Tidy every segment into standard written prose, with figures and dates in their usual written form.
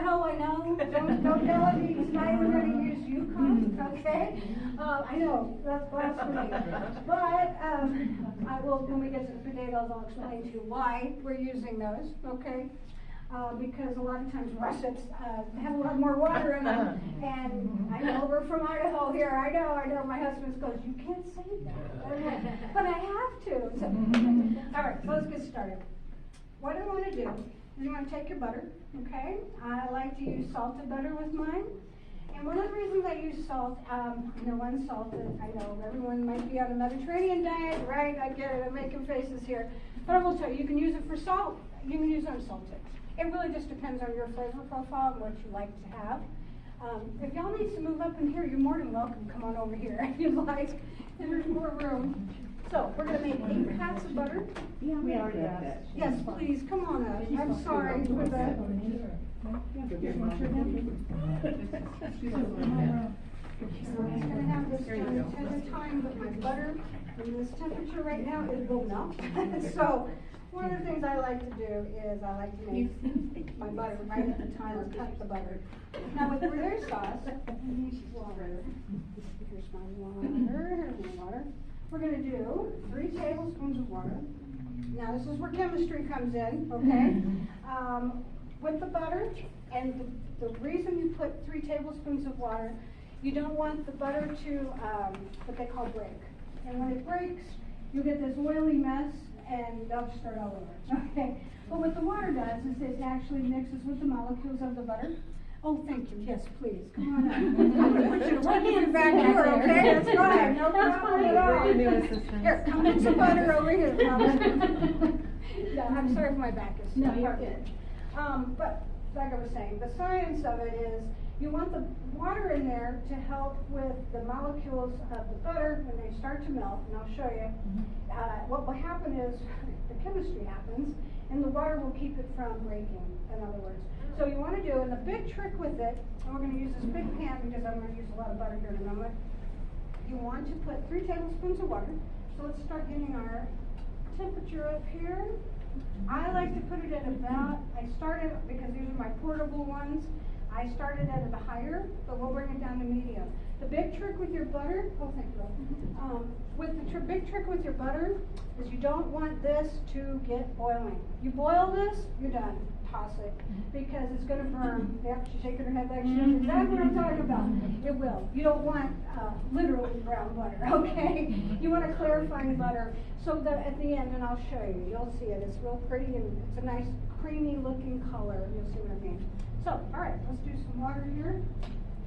Idaho, I know. Don't tell him he's not even going to use Yukon, okay? I know, that's blasphemy. But I will, when we get to the potatoes, I'll explain to you why we're using those, okay? Because a lot of times russets have a lot more water in them, and I know we're from Idaho here. I know. My husband goes, you can't say that, but I have to. So, all right, so let's get started. What I want to do is you want to take your butter, okay? I like to use salted butter with mine. And one of the reasons I use salt, unsalted, I know everyone might be on a Mediterranean diet, right? I get it, I'm making faces here. But I will tell you, you can use it for salt, you can use it unsalted. It really just depends on your flavor profile and what you like to have. If y'all need to move up in here, you're more than welcome. Come on over here if you'd like. There's more room. So we're going to make 8 pats of butter. Yeah, we already got that. Yes, please, come on up. I'm sorry for that. So I'm just going to have this done 10 at a time, but my butter in this temperature right now, it will melt. So one of the things I like to do is I like to make my butter right at the time or cut the butter. Now with Gruyere sauce, water, here's my water, we're going to do 3 tablespoons of water. Now this is where chemistry comes in, okay? With the butter, and the reason you put 3 tablespoons of water, you don't want the butter to, what they call break. And when it breaks, you get this oily mess, and they'll start all over, okay? But what the water does is it actually mixes with the molecules of the butter. Oh, thank you, yes, please, come on up. Put your right hand back here, okay? That's fine, no problem at all. Here, come get some butter over here, Mama. Yeah, I'm sorry if my back is still hurting. But like I was saying, the science of it is you want the water in there to help with the molecules of the butter when they start to melt, and I'll show you. What will happen is the chemistry happens, and the water will keep it from breaking, in other words. So you want to do, and the big trick with it, and we're going to use this big pan because I'm going to use a lot of butter here in a moment. You want to put 3 tablespoons of water. So let's start getting our temperature up here. I like to put it at about, I started, because these are my portable ones, I started at a higher, but we'll bring it down to medium. The big trick with your butter, oh thank you, big trick with your butter is you don't want this to get boiling. You boil this, you're done. Toss it, because it's going to burn. Yep, she's shaking her head like she knows exactly what I'm talking about. It will. You don't want literally brown butter, okay? You want a clarifying butter. So that at the end, and I'll show you, you'll see it. It's real pretty, and it's a nice creamy looking color. You'll see what I mean. So, all right, let's do some water here.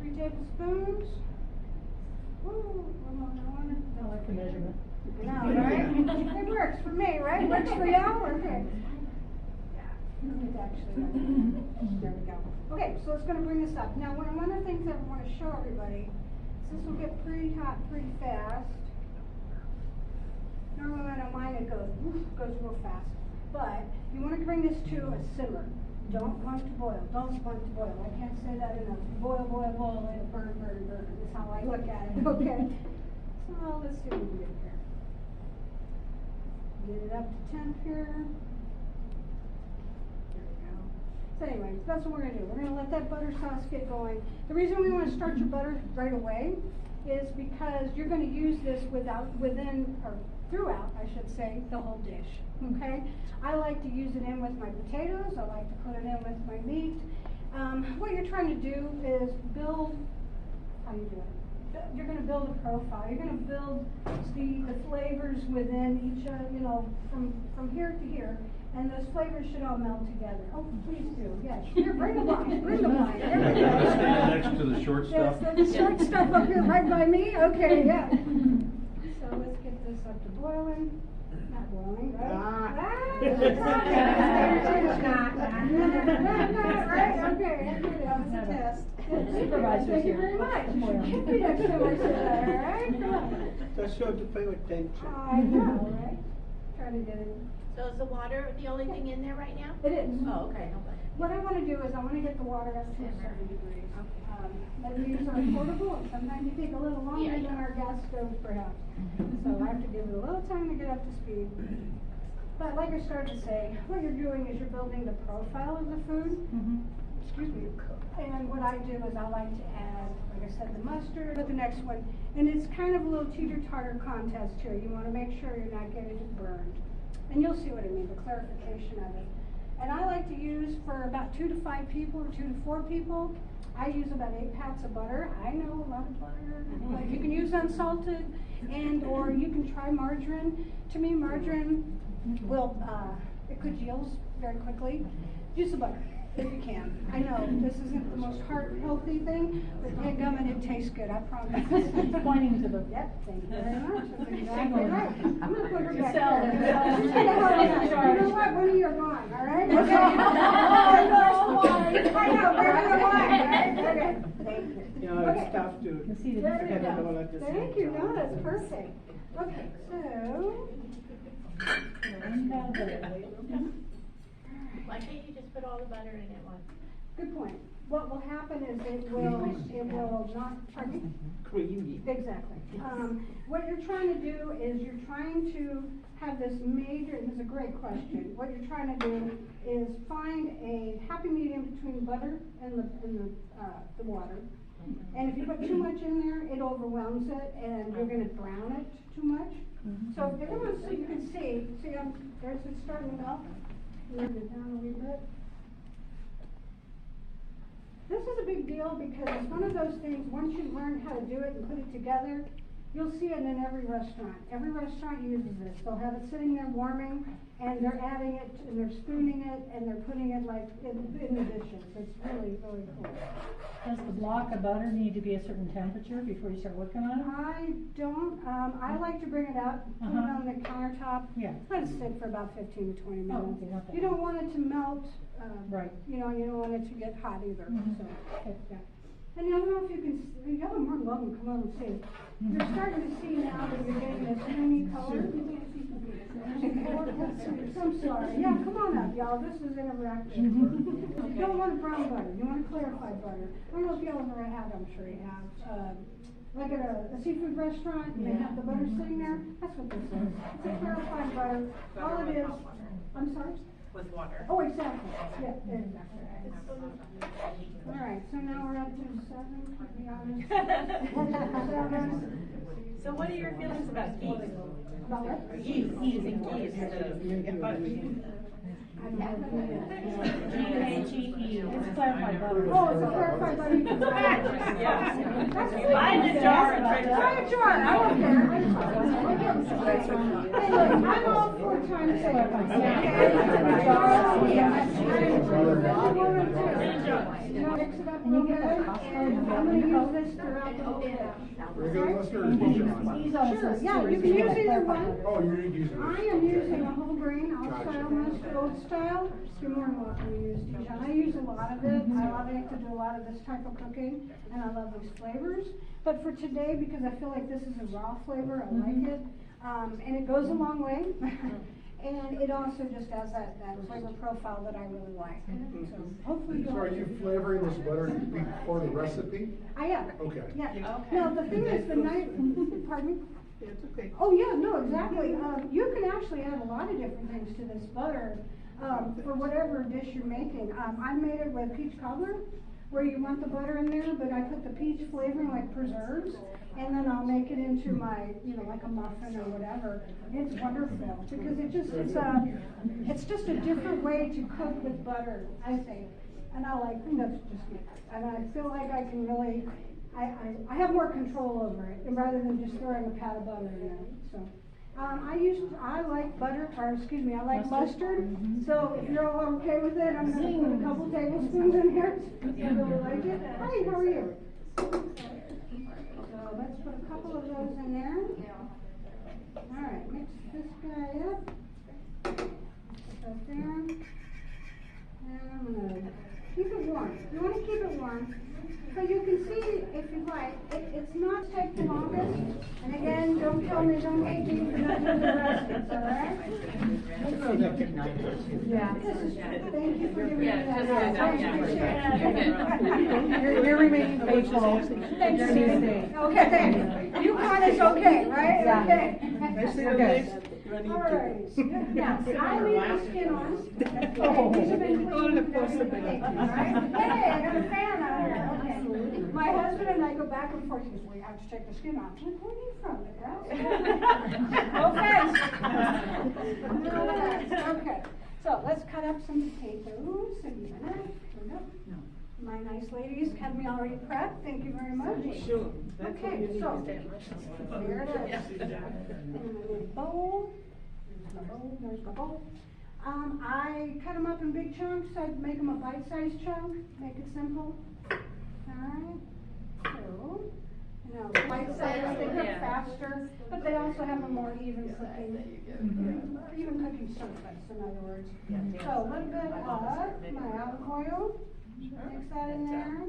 3 tablespoons. Ooh, I like the measurement. No, right? It works for me, right? Works for y'all? Okay. It's actually, there we go. Okay, so it's going to bring this up. Now, one of the things that I want to show everybody is this will get pretty hot pretty fast. Normally when I don't mind, it goes real fast. But you want to bring this to a simmer. Don't want to boil. Don't want to boil. I can't say that enough. Boil, boil, boil, and burn, burn, burn. That's how I look at it, okay? So let's see what we get here. Get it up to temp here. So anyway, that's what we're going to do. We're going to let that butter sauce get going. The reason we want to start your butter right away is because you're going to use this throughout, I should say, the whole dish. Okay? I like to use it in with my potatoes. I like to put it in with my meat. What you're trying to do is build, how do you do it? You're going to build a profile. You're going to build the flavors within each, from here to here. And those flavors should all melt together. Oh, please do. Yes. Here, bring the wine. Bring the wine. There we go. Stand next to the short stuff. Yes, the short stuff up here right by me. Okay, yeah. So let's get this up to boiling. Not boiling, right? Right? Okay, that was a test. Thank you very much. Keep me next time I say that, all right? Come on. That's how to pay attention. I know, right? Trying to get it. So is the water the only thing in there right now? It is. Oh, okay. What I want to do is I want to get the water up to a certain degree. These are portable, and sometimes you take a little longer than our gas stove, perhaps. So I have to give it a little time to get up to speed. But like I started to say, what you're doing is you're building the profile of the food. excuse me. And what I do is I like to add, like I said, the mustard with the next one. And it's kind of a little teeter-totter contest here. You want to make sure you're not getting it burned. And you'll see what I mean, the clarification of it. And I like to use for about 2 to 5 people or 2 to 4 people. I use about 8 pats of butter. I know a lot of butter. But you can use unsalted and or you can try margarine. To me, margarine will, it congeals very quickly. Use the butter if you can. I know this isn't the most heart-healthy thing, but gum and it tastes good, I promise. Pointing to the. Yep, thank you very much. That's exactly right. I'm gonna put her back Sell there. it. She's gonna help me. You know what, when you're gone, all right? Okay. I know, where you're gone, right? Okay, thank you. You know, Okay. it's tough to. You see the There difference. we Together all go. at the same Thank you, no, time. that's perfect. Okay, so. Why can't you just put all the butter in at once? Good point. What will happen is it will not, pardon me? Creamy. Exactly. What you're trying to do is you're trying to have this major, and this is a great question, what you're trying to do is find a happy medium between butter and the water. And if you put too much in there, it overwhelms it and you're gonna brown it too much. So if everyone, so you can see, there's it starting to melt. Move it down a little bit. This is a big deal because it's one of those things, once you learn how to do it and put it together, you'll see it in every restaurant. Every restaurant uses this. They'll have it sitting there warming, and they're adding it, and they're spooning it, and they're putting it like in the dishes. It's really, really cool. Does the block of butter need to be a certain temperature before you start working on it? I don't, I like to bring it out, put it on the countertop. Yeah. Let it sit for about 15 to 20 minutes. Oh, okay, not that You don't want it to melt, Right. you know, you don't want it to get hot either, so, Okay. yeah. And I don't know if you can, y'all are more than welcome to come over and see. You're starting to see now that you're getting this creamy color. I'm sorry, yeah, come on up, y'all, this is interactive. You don't want brown butter, you want clarified butter. I don't know if y'all ever had, I'm sure you have, like at a seafood restaurant, and they have the butter sitting there, that's what this is. It's a clarified butter, all it is, I'm sorry? With water. Oh, exactly, yeah, exactly. All right, so now we're up to 7, to be honest. 7. So what are your feelings about geese? About what? Geese, using geese to get butter. G-A-G-E, it's clarified butter. Oh, it's a clarified butter. You can buy it. Yeah. That's Buy in a jar and drink it. Buy a jar, I don't care. Hey, look, I'm all for trying to say mix it up a little bit, and I'm gonna use this throughout the whole day. Regular mustard or Dijon? He's on Sure, his yeah, you can use either one. Oh, you're using I this. am using a whole grain, old style mustard, old style. You're more than welcome to use Dijon. I use a lot of it. I like to do a lot of this type of cooking, and I love these flavors. But for today, because I feel like this is a raw flavor, I like it. And it goes a long way. And it also just has that flavor profile that I really like. So hopefully So are you flavoring this butter before the recipe? I am. Okay. Yeah. Okay. Now, the thing is, the night, pardon me? It's okay. Oh, yeah, no, exactly. You can actually add a lot of different things to this butter, for whatever dish you're making. I made it with peach cobbler, where you want the butter in there, but I put the peach flavoring like preserves, and then I'll make it into my, you know, like a muffin or whatever. It's wonderful, because it's just a different way to cook with butter, I think. And that's just me. And I feel like I can really, I have more control over it, and rather than just throwing a pat of butter in there, so. I like butter, or excuse me, I like mustard, so if you're all okay with it, I'm gonna put a couple tablespoons in here. I really like it. Hi, how are you? So let's put a couple of those in there. All right, mix this guy up. Put that there. And I'm gonna keep it warm. You wanna keep it warm. So you can see, if you like, it's not take the longest. And again, don't tell me, don't hate me for not doing the recipes, all right? Yeah. Thank you for giving me that. I appreciate it. You're remaining faithful. Thank you. Okay, thank you. Yukon is okay, right? Yeah. Okay. I see the Okay. next Alright, now, I leave the skin on. Okay, these have been cleaned and everything, alright? Hey, I got a fan out here, okay. My husband and I go back and forth, he goes, well, you have to take the skin off. I'm like, where are you from, the grass? No offense. Okay, so let's cut up some potatoes and my nice ladies have me already prepped, thank you very much. Sure. Okay, so, here it is. In my little bowl. There's my bowl. I cut them up in big chunks. I make them a bite-sized chunk, make it simple. Alright, so, you know, bite-sized, they cook faster, but they also have a more even cooking, even cooking surface, in other words. So, a little bit of my olive oil, mix that in there.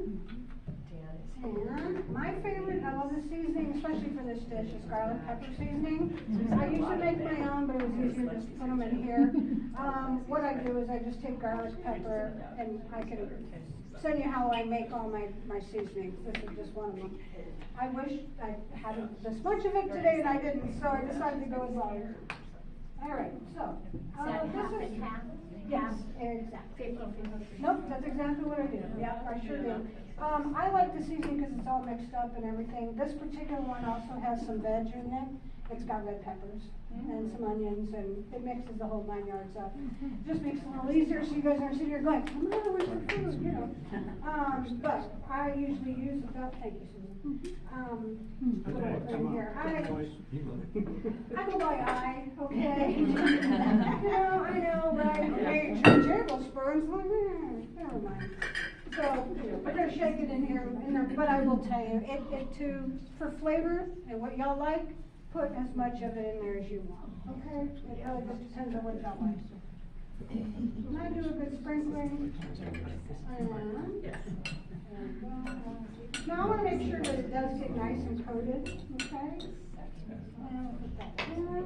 And my favorite, I love this seasoning, especially for this dish, is garlic pepper seasoning. I usually make my own, but it was easier just to put them in here. What I do is I just take garlic pepper, and I can send you how I make all my seasonings. This is just one of them. I wish I had this much of it today, and I didn't, so I decided to go with all. Alright, so, this is, yes, exactly. Nope, that's exactly what I do. Yep, I sure do. I like the seasoning because it's all mixed up and everything. This particular one also has some veg in it. It's got red peppers and some onions, and it mixes the whole 9 yards up. Just makes it a little easier so you guys aren't sitting here going, come on, where's the food, you know. But I usually use about, thank you, Susan. In here. I go by eye, okay? I know, right? Hey, tablespoons, never mind. So, we're gonna shake it in here, but I will tell you, for flavor and what y'all like, put as much of it in there as you want, okay? It really just depends on what y'all like. And I do a good sprinkling. Now I wanna make sure that it does get nice and coated, okay? And we'll put that there.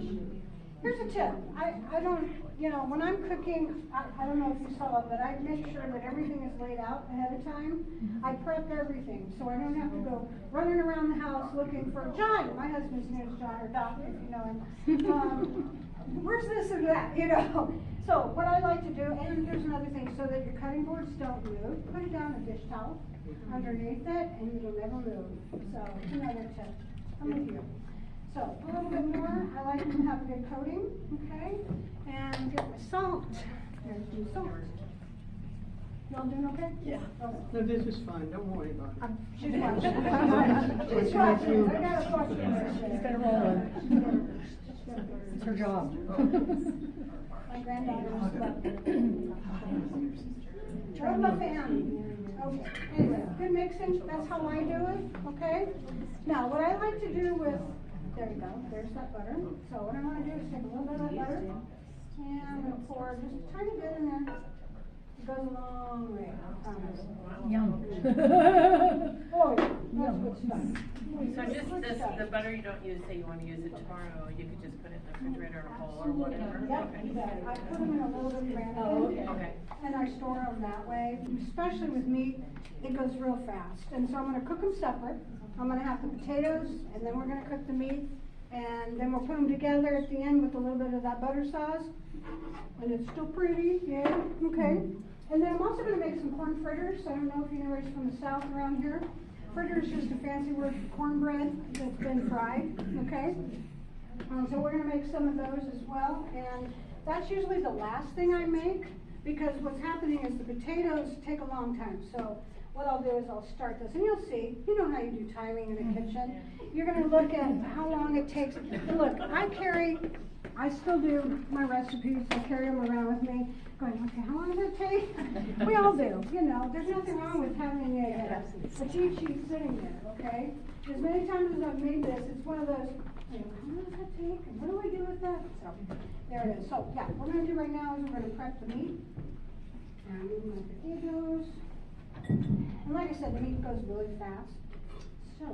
Here's a tip. I don't, when I'm cooking, I don't know if you saw it, but I make sure that everything is laid out ahead of time. I prep everything, so I don't have to go running around the house looking for John. My husband's name is John, or Doc, if you know him. Where's this or that, So what I like to do, and here's another thing, so that your cutting boards don't move, put it down a dish towel underneath it, and it'll never move. So, another tip. I'm with you. So, a little bit more. I like to have a good coating, okay? And get my salt. There's some salt. Y'all doing okay? Yeah. Okay. No, this is fine, don't worry about it. She's watching. She's watching. I got a question. She's got a roll. It's her job. My granddaughter was Turn my fan. Okay. Anyway, good mixing. That's how I do it, okay? Now, what I like to do with, there you go, there's that butter. So what I want to do is take a little bit of that butter, and I'm going to pour just a tiny bit in there. It goes a long way, I promise. Yum. Oh, yeah, that's good stuff. So just the butter you don't use, say you want to use it tomorrow, you could just put it in the refrigerator or a bowl or whatever? Yep, you bet. I put them in a little bit of ramen. Okay. And I store them that way, especially with meat, it goes real fast. And so I'm going to cook them separate. I'm going to have the potatoes, and then we're going to cook the meat, and then we'll put them together at the end with a little bit of that butter sauce. And it's still pretty, yeah, okay. And then I'm also going to make some corn fritters. I don't know if you know it's from the South around here. Fritter is just a fancy word for cornbread that's been fried, okay? So we're going to make some of those as well. And that's usually the last thing I make, because what's happening is the potatoes take a long time. So what I'll do is I'll start this, and you'll see, you know how you do timing in the kitchen. You're going to look at how long it takes. And look, I still do my recipes. I carry them around with me, going, okay, how long does it take? We all do, there's nothing wrong with having a cheat sheet sitting there, okay? As many times as I've made this, it's one of those, how long does that take, and what do I do with that? So, there it is. So, yeah, what we're going to do right now is we're going to prep the meat. And move my potatoes. And like I said, the meat goes really fast. So,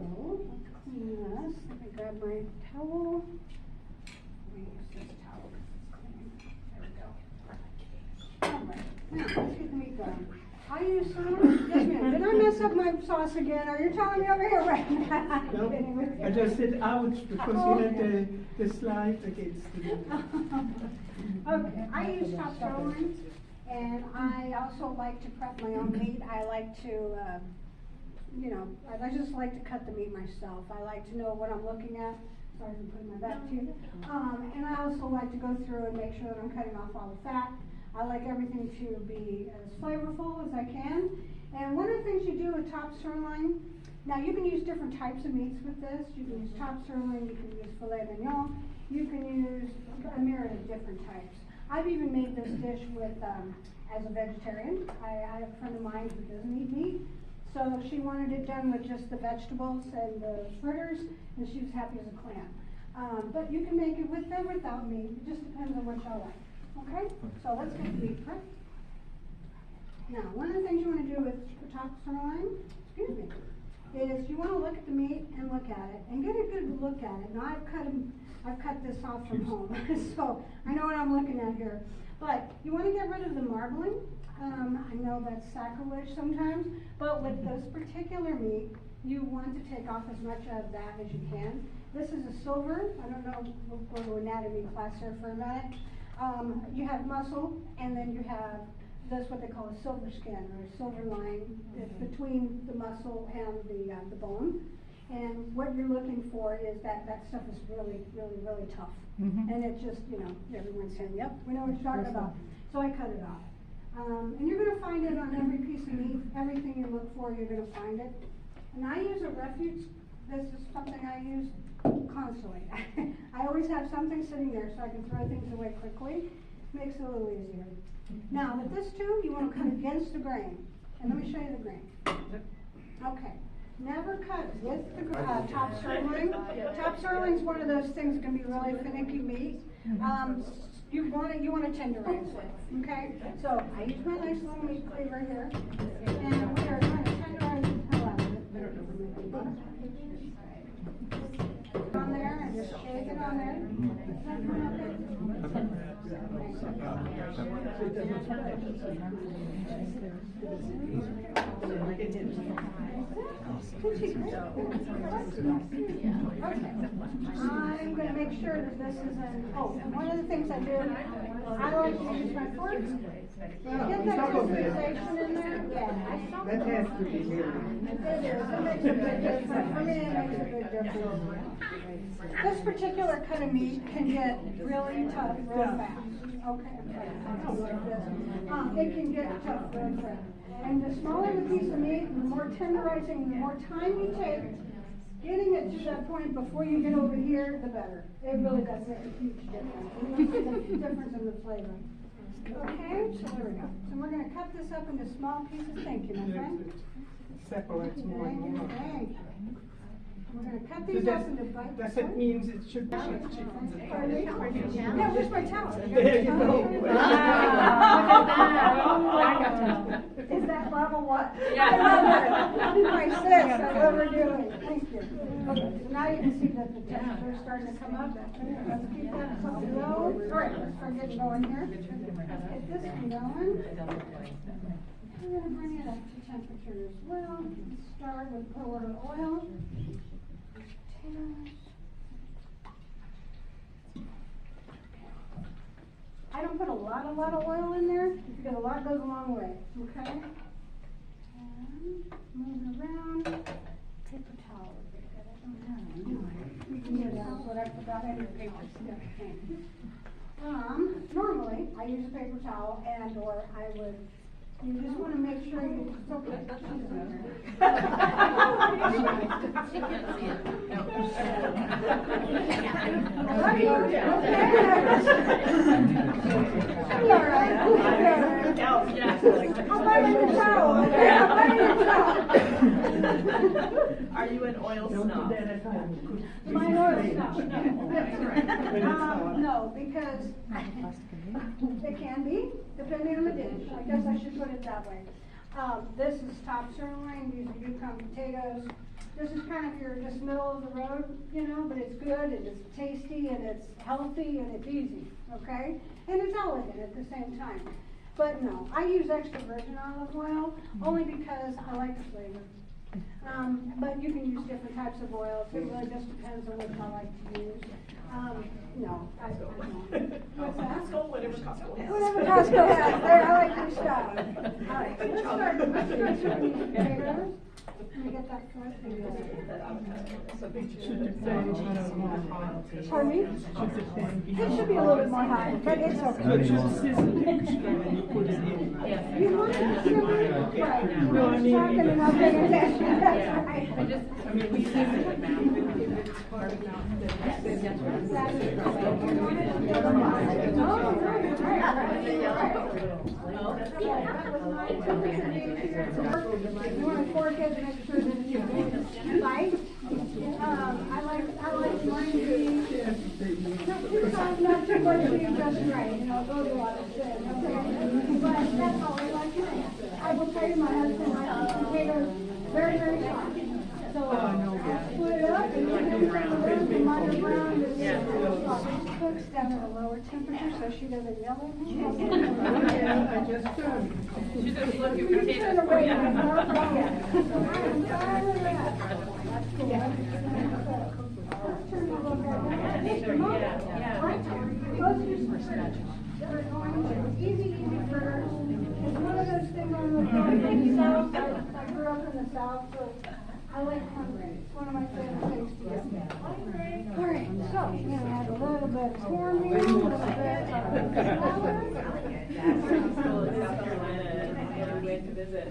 let's clean this. Let me grab my towel. Let me use this towel because it's clean. There we go. Alright, now let's get the meat going. I use some, yes ma'am, did I mess mess up my sauce again, or you're telling me over here right now? No, I just said ouch because you had the slide against the. Okay, I use top sirloin, and I also like to prep my own meat. I like to, you know, I just like to cut the meat myself. I like to know what I'm looking at. Sorry for putting my back to you. And I also like to go through and make sure that I'm cutting off all the fat. I like everything to be as flavorful as I can. And one of the things you do with top sirloin, now you can use different types of meats with this. You can use top sirloin, you can use filet mignon, you can use a myriad of different types. I've even made this dish with, as a vegetarian. I have a friend of mine who doesn't eat meat. So she wanted it done with just the vegetables and the fritters, and she was happy as a clam. But you can make it with or without meat. It just depends on what y'all like. Okay? So let's get the meat prepped. Now, one of the things you want to do with the top sirloin, excuse me, is you want to look at the meat and look at it and get a good look at it. Now, I've cut this off from home, so I know what I'm looking at here. But you want to get rid of the marbling. I know that's sacrilege sometimes, but with this particular meat, you want to take off as much of that as you can. This is a silver. I don't know, we'll go to anatomy class here for a minute. You have muscle, and then you have this, what they call a silver skin, or a silver line. It's between the muscle and the bone. And what you're looking for is that stuff is really, really, really tough. And it just, you know, everyone's saying, yep, we know what you're talking about. So I cut it off. And you're going to find it on every piece of meat. Everything you look for, you're going to find it. And I use a refuge. This is something I use constantly. I always have something sitting there so I can throw things away quickly. Makes it a little easier. Now, with this too, you want to cut against the grain. And let me show you the grain. Okay. Never cut with the top sirloin. Top sirloin is one of those things that can be really finicky meat. You want to tenderize it, okay? So I use my nice little meat cleaver here, and we are going to tenderize the hell out of it. On there, and just shake it on there. Does that come out I'm going to make sure that this isn't, and one of the things I do, I like to use my fork. Get that crystallization in there. Yeah. That has to be here. It is. It makes a big difference. For me, it makes a big difference. This particular cut of meat can get really tough real fast. Okay, like this. It can get tough real fast. And the smaller the piece of meat, the more tenderizing, the more time you take getting it to that point before you get over here, the better. It really does make a huge difference. And you'll see the difference in the flavor. Okay, so there we go. So we're going to cut this up into small pieces. Thank you, my friend. Separates more and more. Thank you. We're going to cut these up into bites. Does it means it should be Pardon me? Yeah, where's my towel? There you go. Is that level what? Yeah. I love it. My sis, I love her doing. Thank you. Okay, so now you can see that the temperature is starting to come up. Let's keep that something low. All right, let's start getting going here. Get this one going. We're going to bring it up to temperature as well. Let's start with a little oil. I don't put a lot of oil in there because a lot goes a long way, okay? And moving around, paper towel. You can use that, but I forgot I need paper. Normally, I use a paper towel and or I would, you just want to make sure you, it's okay. All right. I'll buy you a towel, okay? I'll buy you a towel. Are you an oil snob? My oil stuff. No, because it can be, depending on the dish. I guess I should put it that way. This is top sirloin, these are yukon potatoes. This is kind of your just middle of the road, you know, but it's good and it's tasty and it's healthy and it's easy, okay? And it's elegant at the same time. But no, I use extra virgin olive oil only because I like the flavor. But you can use different types of oils. It really just depends on which I like to use. No, I don't. What's that? Costco, whatever Costco has. Whatever Costco has, there, I like your stuff. All right, so let's start with these potatoes. Let me get that first. Pardon me? It should be a little bit more hot, but it's okay. So just sizzle extra and you put it in. You want it to right? No, I mean- Talking and not paying attention, that's right. I mean, we season it now. You want to fork it and make sure that it's light. I like mine to be not too much, just right. You know, it goes a lot of shit. Okay, but that's all I like to do. I will tell you, my husband likes potatoes very, very soft. So I split it up and then put it in mine are brown. She cooks down at a lower temperature so she doesn't yell at me. I just She just look at You turn potatoes. away and I'm not wrong. I'm tired of that. That's cool. Turn a little bit. Just a moment. Right? Close your scratch. We're going to easy burgers. It's one of those things on the South. I grew up in the South, so I like cornbread. It's one of my favorite things to eat. All right, so we're going to add a little bit of cornmeal, a little bit of flour. Wait to visit.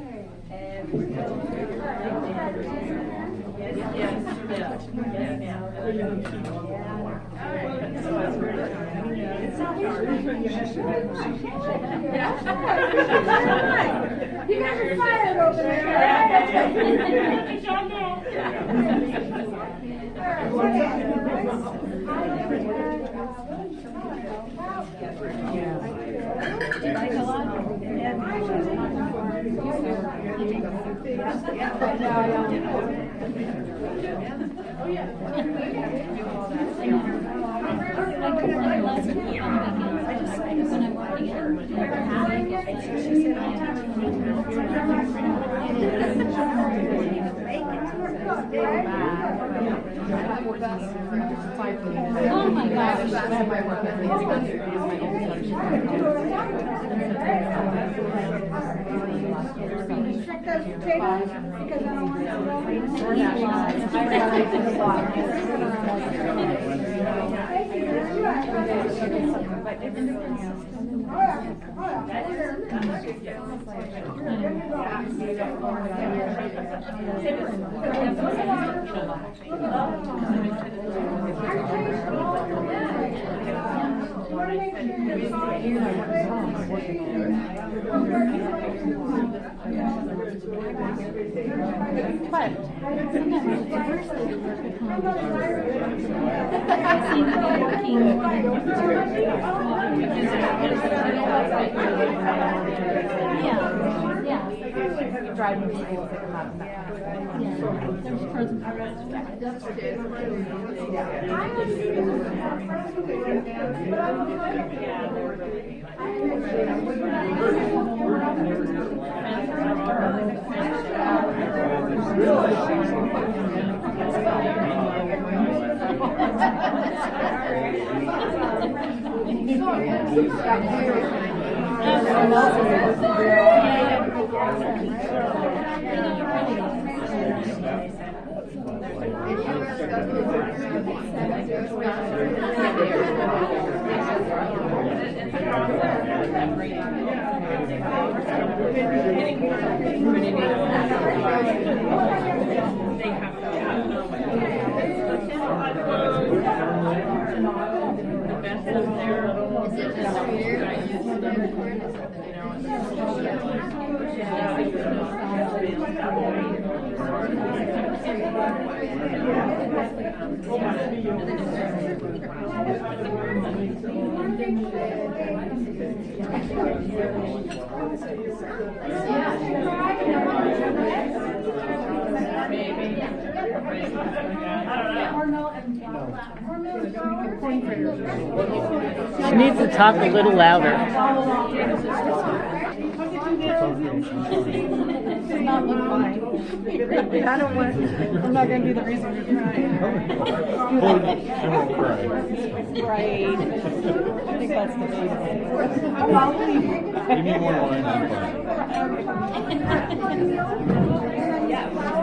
You guys are fired over there. Oh my gosh. Check those potatoes because I don't want Driving people that come out of that. She needs to talk a little louder. Does not look fine. I don't want, I'm not gonna do the reason you're crying. I won't cry. Right. I think that's the thing. Give me more wine, I'm fine.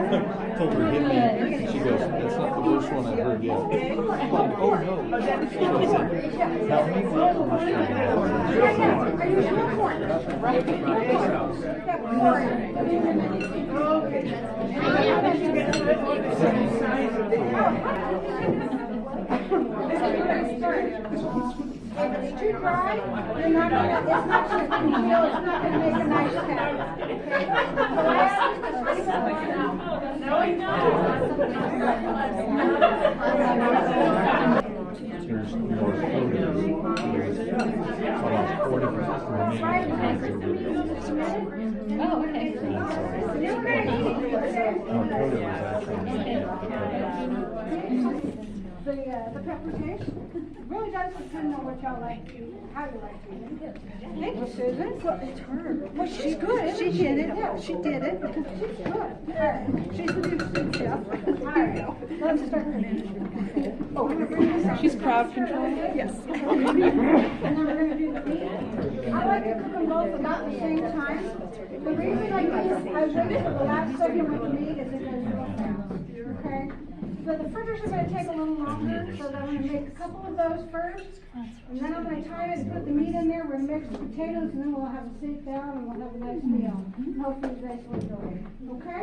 I told her, hit me. She goes, that's not the worst one I've heard yet. I'm like, oh no. She goes, tell me what the worst If it's too dry, you're not gonna, it's not gonna feel, it's not gonna make a nice pattern. There's more photos. About 40% remaining. Oh, okay. Our photo was actually The pepper taste really does depend on what y'all like to, how you like to eat it. Thank you, Susan. Well, it's her. Well, she's good. She did it. Yeah, she did it. She's good. All right. She's the new food chef. All right. Let's start. Oh, we're gonna bring this up. She's crowd control? Yes. And then we're gonna do the meat. I like to cook them both about the same time. The reason I waited for the last second with the meat is it goes real fast. Okay? So the fritters are going to take a little longer, so I'm going to make a couple of those first, and then I'm going to tie it and put the meat in there, we're going to mix the potatoes, and then we'll have a sit down and we'll have a nice meal. Hopefully you guys will enjoy it. Okay?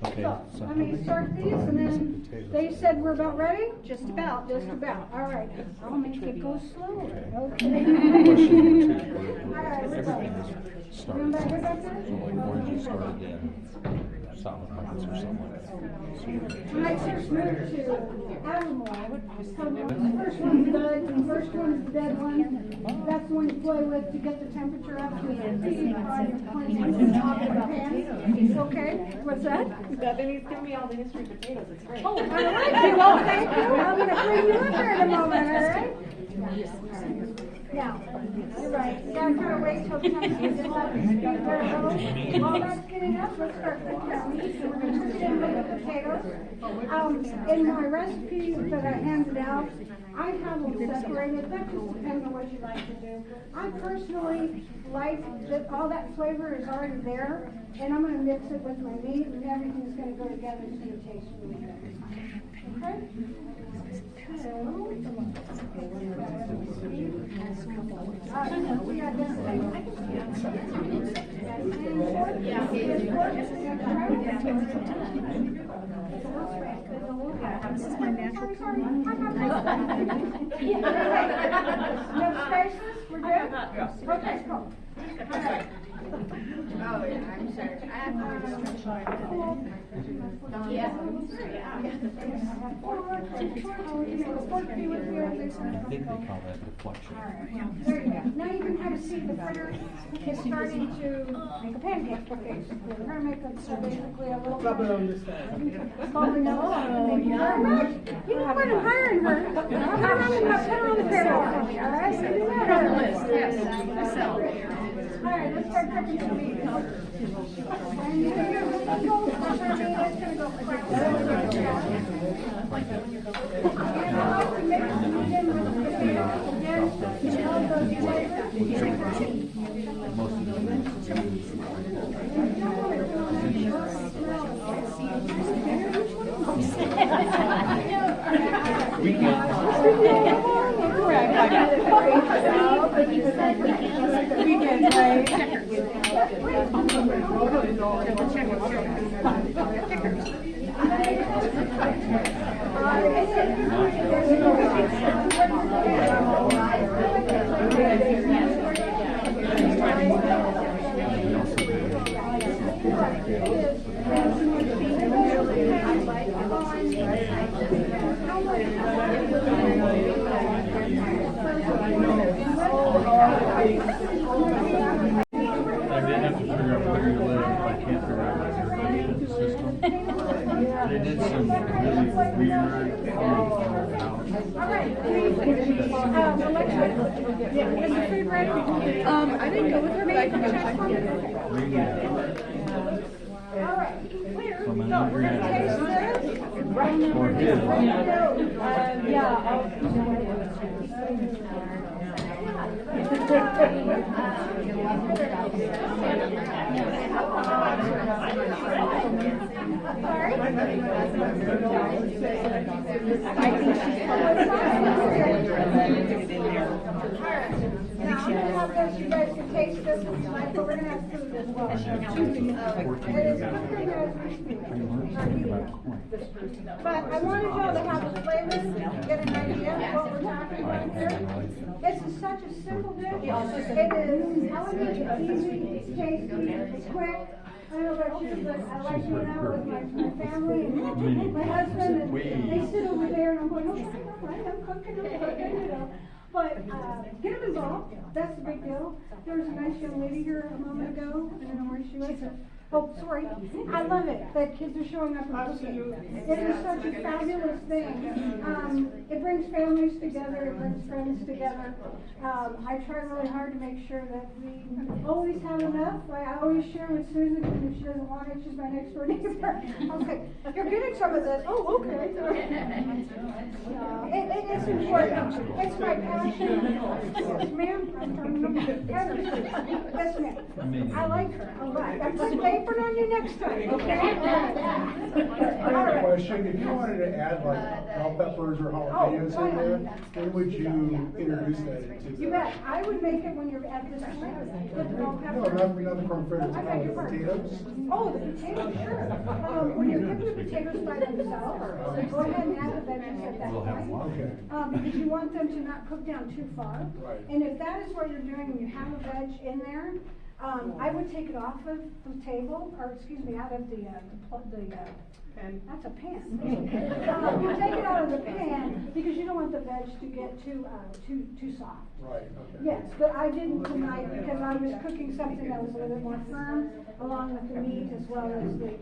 Okay, So so let me start these, and then they said we're about ready? Just about, just about. All right. I'll make it go slower. Okay. All right, we're everything going. is Remember started. I back there? So like oranges start again. Solid buckets or something like that. When I first moved to Avamore, so the first one's good, the first one's the dead one. That's the one you play with to get the temperature up to the 20 on the top of the pan. Okay, what's that? Bethany's giving me all the history of potatoes, it's great. Oh, all right, well, thank you. I'm gonna bring you in there in a moment, all right? Now, you're right, you gotta kind of wait till the temperature gets up and speed very little. While that's getting up, let's start cooking that meat. So we're gonna cook it in with the potatoes. In my recipe that I handed out, I have them separated. That just depends on what you like to do. I personally like that all that flavor is already there, and I'm gonna mix it with my meat, and everything's gonna go together. It's gonna taste really good. Okay? We got this thing. This is my natural color. No spaces? We're good? Okay, cool. All right. Oh, yeah, I'm sorry. I have I think they call that deflection. There you go. Now you can kind of see the fritter is starting to make a pancake. Okay, we're going to make them so basically a little Bubble on the side. bubbling up. Thank you very much. You know what? I'm hiring her. I'm put her on the payroll for me, all right? So do that. On the list, yes. All right, let's start cooking some meat. And you're going to go quick. And I like to mix the meat in with the potatoes again. You know those flavors. Most of them. Weekends, right? I did have to figure out where you live. I can't figure out where you live. They did some really weird. All right, Alexa, is the food ready? I didn't go with her, but I can go check on it. All right, clear. So my So we're gonna taste this. Or his. Now, I'm gonna have this, you guys can taste this if you like, but we're gonna have food as well. It is cooking as we speak. But I wanted y'all to have a flavor, get an idea of what we're talking about here. This is such a simple dish. It is elegant, it's easy, it's tasty, it's quick. I don't know about you, but I like doing that with my family and my husband, and they sit over there and I'm going, okay, all right, I'm cooking, you know. But, get them involved, that's the big deal. There was a nice young lady here a moment ago, I don't know where she was. Oh, sorry, I love it that kids are showing up and cooking. It is such a fabulous thing. It brings families together, it brings friends together. I try really hard to make sure that we always have enough. I always share with Susan, and if she doesn't want it, she's my next door neighbor. Okay, you're getting some of this, oh, okay. It is important, it's my passion. Yes, ma'am, I'm talking about, yes, ma'am, I like her, all right. I'm putting paper on you next time, okay? I have a question, if you wanted to add like bell peppers or jalapenos in there, when would you introduce that into? You bet, I would make it when you're at this point, with bell No, pepper. not the corn fritters, I beg your the pardon. potatoes. Oh, the potatoes, sure. When you're cooking the potatoes by themselves, go ahead and add the veggies at that point. Okay. Because you want them to not cook down too far. Right. And if that is what you're doing and you have a veg in there, I would take it off of the table, or excuse me, out of the pan. That's a pan. You take it out of the pan because you don't want the veg to get too soft. Right, okay. Yes, but I didn't tonight because I was cooking something that was a little bit more firm, along with the meat as well as the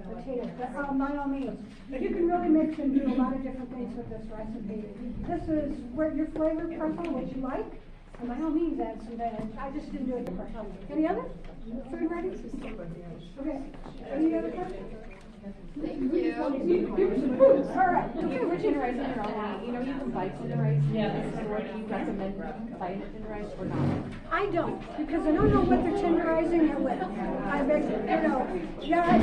potatoes. But by all means, you can really mix and do a lot of different things with this recipe. This is where your flavor profile, what you like, and by all means add some veg. I just didn't do it the first time. Any other? Food ready? Okay. Any other questions? Thank you. All right. Okay, we're tenderizing your own meat. You know, you can bite tenderize. Yeah. Or do you recommend bite it tenderized or not? I don't, because I don't know what they're tenderizing it with. I beg, you know, yeah,